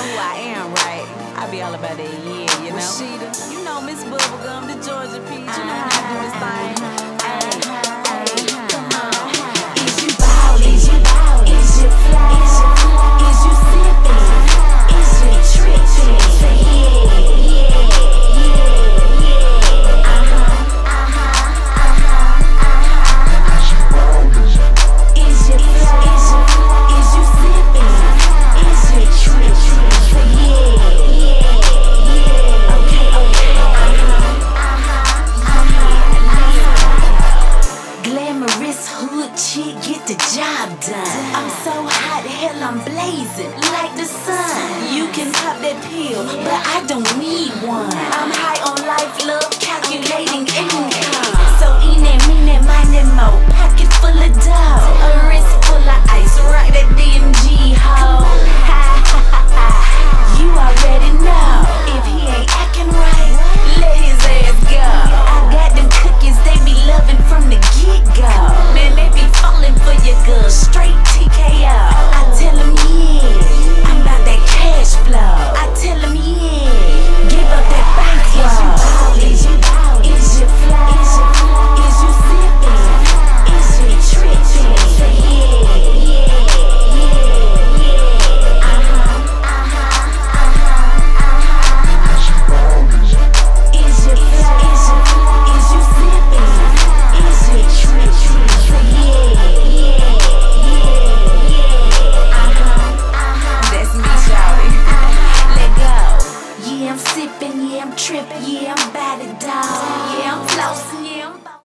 who I am, right? I be all about that, yeah, you know. Rashida, you know Miss Bubblegum, the Georgia Peach, you know how I do this thing. Hey, come on. Is you ballin'? Is you fly? Is you sippin'? Is you trippin'? Is you fly? Is you sippin'? Is you trippin'? Glamorous hood chick, get the job done. I'm so hot, hell I'm blazing like the sun. You can pop that pill, but I don't need one. I'm high on life, love, calculating income. So eat that, mean that, mind that, mo, pocket full of dough.